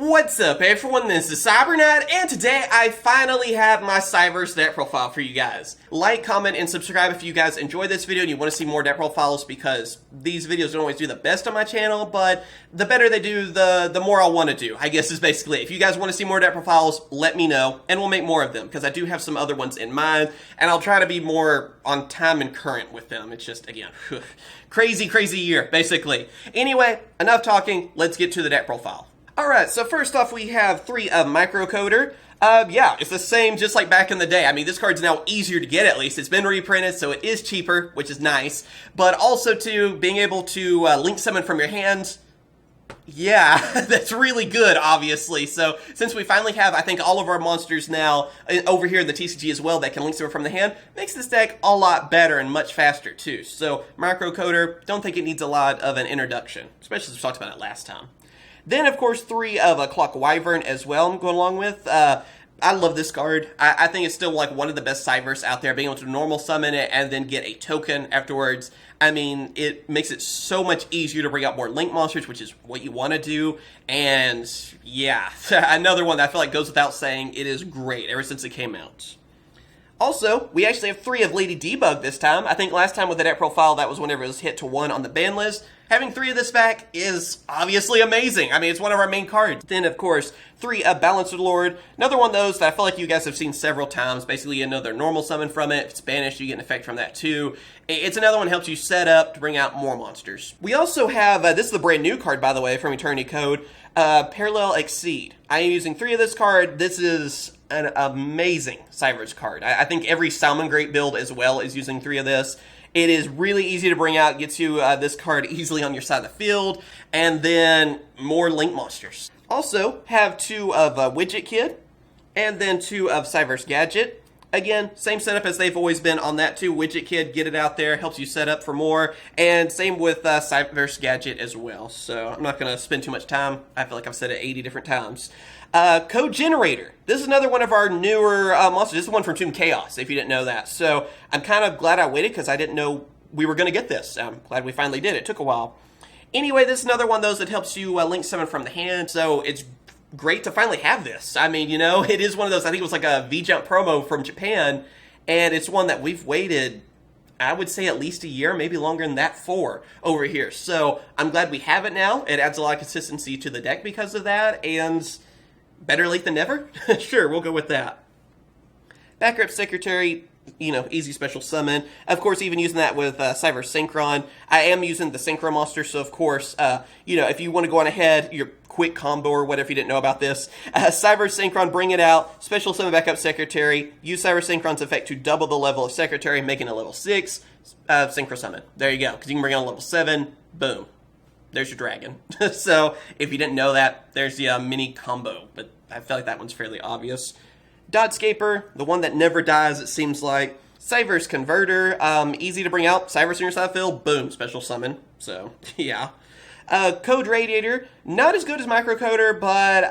What's up everyone, this is CyberKnight, and today I finally have my Cyberse deck profile for you guys. Like, comment, and subscribe if you guys enjoy this video and you want to see more deck profiles, because these videos don't always do the best on my channel, but the better they do, the more I'll want to do, I guess is basically it. If you guys want to see more deck profiles, let me know, and we'll make more of them, because I do have some other ones in mind, and I'll try to be more on time and current with them. It's just, again, crazy year, basically. Anyway, enough talking, let's get to the deck profile. Alright, so first off we have 3 of Microcoder. Yeah, it's the same just like back in the day. I mean, this card's now easier to get at least. It's been reprinted, so it is cheaper, which is nice. But also, too, being able to link summon from your hand, yeah, that's really good, obviously. So, since we finally have, I think, all of our monsters now over here in the TCG as well that can link summon from the hand, makes this deck a lot better and much faster, too. So, Microcoder, don't think it needs a lot of an introduction, especially as we talked about it last time. Then, of course, 3 of a Clock Wyvern as well I'm going along with. I love this card. I think it's still like one of the best Cyberse out there, being able to normal summon it and then get a token afterwards. I mean, it makes it so much easier to bring out more Link monsters, which is what you want to do. And, yeah, another one that I feel like goes without saying. It is great ever since it came out. Also, we actually have 3 of Lady Debug this time. I think last time with the deck profile, that was whenever it was hit to 1 on the ban list. Having 3 of this back is obviously amazing. I mean, it's one of our main cards. Then, of course, 3 of Balancer Lord. Another one of those that I feel like you guys have seen several times. Basically, another normal summon from it. If it's banished, you get an effect from that too. It's another one that helps you set up to bring out more monsters. We also have, this is the brand new card, by the way, from Eternity Code, Parallel Exceed. I am using 3 of this card. This is an amazing Cyberse card. I think every Salmon Great build as well is using 3 of this. It is really easy to bring out, gets you this card easily on your side of the field, and then more Link monsters. Also, have 2 of Widget Kid, and then 2 of Cyberse Gadget. Again, same setup as they've always been on that too. Widget Kid, get it out there, helps you set up for more, and same with Cyberse Gadget as well. So I'm not going to spend too much time. I feel like I've said it 80 different times. Code Generator. This is another one of our newer monsters. This is one from Tomb Chaos, if you didn't know that. So I'm kind of glad I waited because I didn't know we were going to get this. I'm glad we finally did. It took a while. Anyway, this is another one of those that helps you link summon from the hand, so it's great to finally have this. I mean, you know, it is one of those, I think it was like a V-Jump promo from Japan, and it's one that we've waited, I would say, at least a year, maybe longer than that for over here. So I'm glad we have it now. It adds a lot of consistency to the deck because of that, and better late than never? Sure, we'll go with that. Backup Secretary, you know, easy special summon. Of course, even using that with Cyber Synchron. I am using the Synchro monster, so of course, you know, if you want to go on ahead, your quick combo or whatever, if you didn't know about this, Cyber Synchron, bring it out, special summon Backup Secretary, use Cyber Synchron's effect to double the level of Secretary, making a level 6 Synchro summon. There you go, because you can bring out a level 7, boom. There's your dragon. So, if you didn't know that, there's the mini combo, but I feel like that one's fairly obvious. Dotscaper, the one that never dies, it seems like. Cyberse Converter, easy to bring out. Cyberse in your side field, boom, special summon. So, yeah. Code Radiator, not as good as Microcoder, but,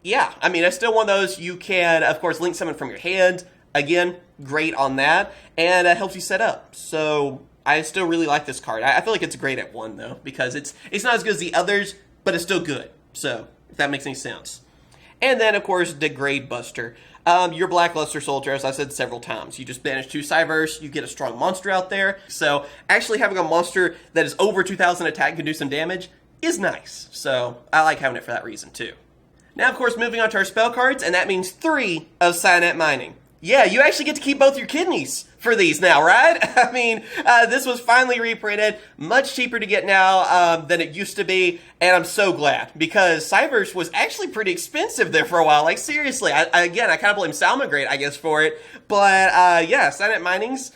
yeah. I mean, it's still one of those you can, of course, link summon from your hand. Again, great on that. And it helps you set up. So, I still really like this card. I feel like it's great at 1, though, because it's not as good as the others, but it's still good. So, if that makes any sense. And then, of course, Degrade Buster. Your Blackluster Soldier, as I said several times. You just banish 2 Cyberse, you get a strong monster out there. So, actually having a monster that is over 2,000 attack and can do some damage is nice. So, I like having it for that reason, too. Now, of course, moving on to our spell cards, and that means 3 of Cynet Mining. Yeah, you actually get to keep both your kidneys for these now, right? I mean, this was finally reprinted, much cheaper to get now than it used to be, and I'm so glad, because Cyberse was actually pretty expensive there for a while. Like, seriously, I kind of blame Salmon Great, I guess, for it, but yeah, Cynet Minings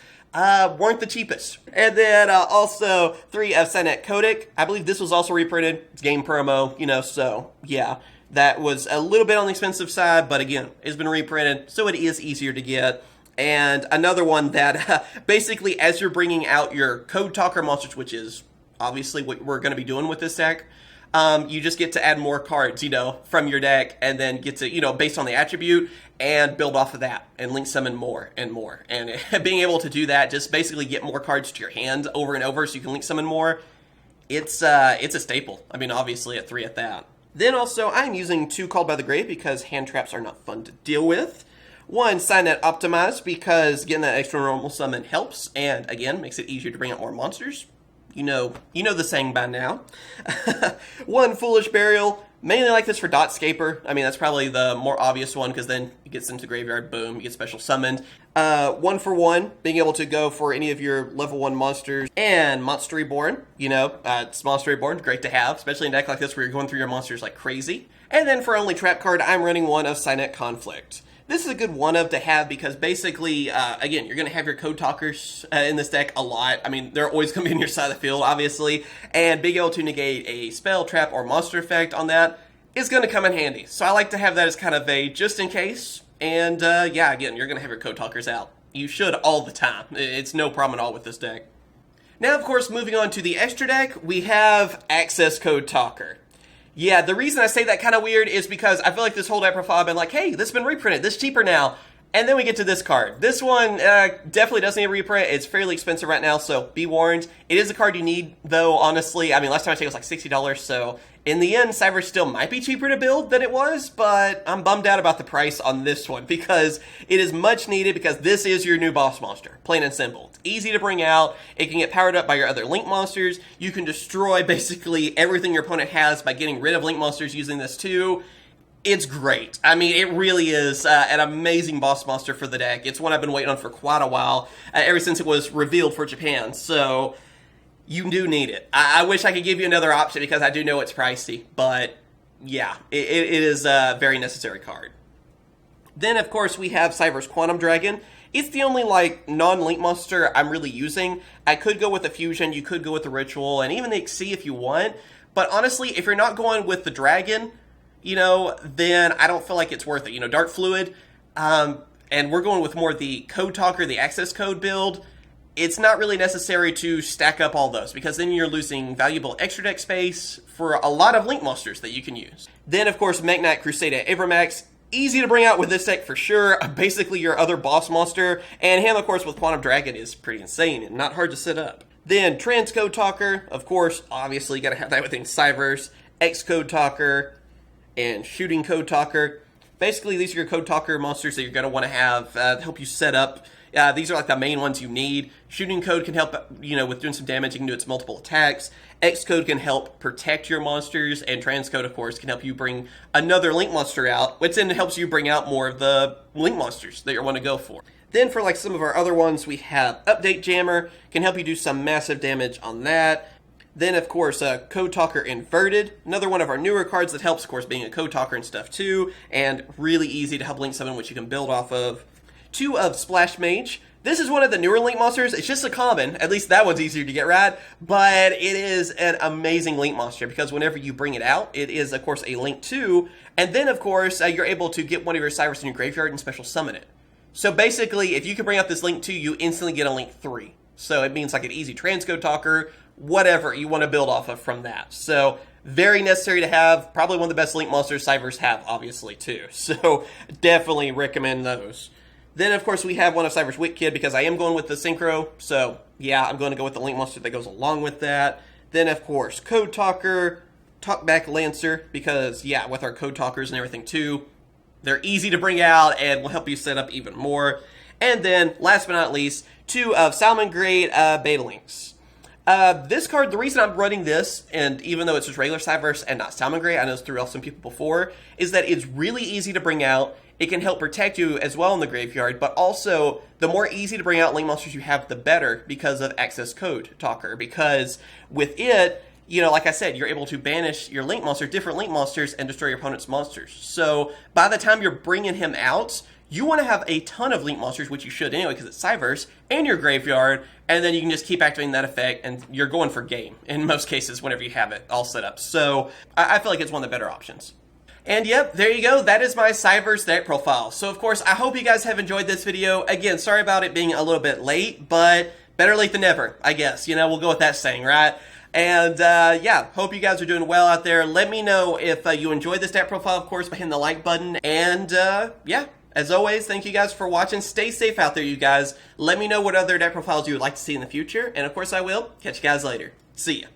weren't the cheapest. And then also 3 of Cynet Codic. I believe this was also reprinted. It's game promo, you know, so yeah. That was a little bit on the expensive side, but again, it's been reprinted, so it is easier to get. And another one that basically, as you're bringing out your Code Talker monsters, which is obviously what we're going to be doing with this deck, you just get to add more cards, you know, from your deck, and then get to, you know, based on the attribute, and build off of that, and link summon more and more. And being able to do that, just basically get more cards to your hand over and over so you can link summon more, it's a staple. I mean, obviously at 3 at that. Then also, I'm using 2 Called by the Grave because hand traps are not fun to deal with. 1 CyberKnight Optimized because getting that extra normal summon helps, and again, makes it easier to bring out more monsters. You know the saying by now. 1 Foolish Burial, mainly like this for Dotscaper. I mean, that's probably the more obvious one because then it gets into the graveyard, boom, you get special summoned. 1 for 1, being able to go for any of your level 1 monsters. And Monster Reborn, it's Monster Reborn, great to have, especially in a deck like this where you're going through your monsters like crazy. And then for only trap card, I'm running 1 of CyberKnight Conflict. This is a good one of to have because basically, again, you're going to have your Code Talkers in this deck a lot. I mean, they're always going to be on your side of the field, obviously. And being able to negate a spell, trap, or monster effect on that is going to come in handy. So I like to have that as kind of a just in case. And yeah, again, you're going to have your Code Talkers out. You should all the time. It's no problem at all with this deck. Now, of course, moving on to the extra deck, we have Access Code Talker. Yeah, the reason I say that kind of weird is because I feel like this whole deck profile I've been like, hey, this has been reprinted, this is cheaper now. And then we get to this card. This one definitely does need a reprint. It's fairly expensive right now, so be warned. It is a card you need, though, honestly. I mean, last time I checked it was like $60, so in the end, Cyberse still might be cheaper to build than it was, but I'm bummed out about the price on this one because it is much needed because this is your new boss monster, plain and simple. It's easy to bring out. It can get powered up by your other Link monsters. You can destroy basically everything your opponent has by getting rid of Link monsters using this too. It's great. I mean, it really is an amazing boss monster for the deck. It's one I've been waiting on for quite a while, ever since it was revealed for Japan, so you do need it. I wish I could give you another option because I do know it's pricey, but yeah, it is a very necessary card. Then, of course, we have Cyberse Quantum Dragon. It's the only, non-Link monster I'm really using. I could go with the Fusion, you could go with the Ritual, and even the XC if you want, but honestly, if you're not going with the Dragon, then I don't feel like it's worth it. Dark Fluid, and we're going with more the Code Talker, the Access Code build. It's not really necessary to stack up all those, because then you're losing valuable extra deck space for a lot of Link monsters that you can use. Then, of course, Mekk-Knight Crusader Abramax. Easy to bring out with this deck for sure. Basically your other boss monster. And him, of course, with Quantum Dragon is pretty insane and not hard to set up. Then Trans Code Talker, of course, obviously you gotta have that within Cyberse. X Code Talker, and Shooting Code Talker. Basically, these are your Code Talker monsters that you're going to want to have help you set up. These are like the main ones you need. Shooting Code can help, with doing some damage. You can do its multiple attacks. X Code can help protect your monsters. And Trans Code, of course, can help you bring another Link monster out, which then helps you bring out more of the Link monsters that you want to go for. Then for some of our other ones, we have Update Jammer. Can help you do some massive damage on that. Then, of course, Code Talker Inverted, another one of our newer cards that helps, of course, being a Code Talker and stuff too, and really easy to help Link summon, which you can build off of. 2 of Splash Mage. This is one of the newer Link monsters. It's just a common, at least that one's easier to get right, but it is an amazing Link monster because whenever you bring it out, it is, of course, a Link 2, and then, of course, you're able to get one of your Cyberse in your graveyard and special summon it. So basically, if you can bring out this Link 2, you instantly get a Link 3. So it means like an easy Trans Code Talker, whatever you want to build off of from that. So very necessary to have. Probably one of the best Link monsters Cyberse have, obviously, too. So definitely recommend those. Then, of course, we have one of Cyberse Wit Kid because I am going with the Synchro. So, yeah, I'm going to go with the Link monster that goes along with that. Then, of course, Code Talker, Talkback Lancer because, yeah, with our Code Talkers and everything, too, they're easy to bring out and will help you set up even more. And then, last but not least, 2 of Salmon Grade Beta Links. This card, the reason I'm running this, and even though it's just regular Cyberse and not Salmon Grey, I know it's threw off some people before, is that it's really easy to bring out. It can help protect you as well in the graveyard, but also, the more easy to bring out Link monsters you have, the better because of Access Code Talker. Because with it, like I said, you're able to banish your Link monster, different Link monsters, and destroy your opponent's monsters. So, by the time you're bringing him out, you want to have a ton of Link monsters, which you should anyway because it's Cyberse, and your graveyard, and then you can just keep activating that effect, and you're going for game in most cases whenever you have it all set up. So I feel like it's one of the better options. And yep, there you go. That is my Cyberse deck profile. So of course, I hope you guys have enjoyed this video. Again, sorry about it being a little bit late, but better late than never, I guess. We'll go with that saying, right? And yeah, hope you guys are doing well out there. Let me know if you enjoyed this deck profile, of course, by hitting the like button. And yeah. As always, thank you guys for watching. Stay safe out there, you guys. Let me know what other deck profiles you would like to see in the future. And of course I will. Catch you guys later. See ya.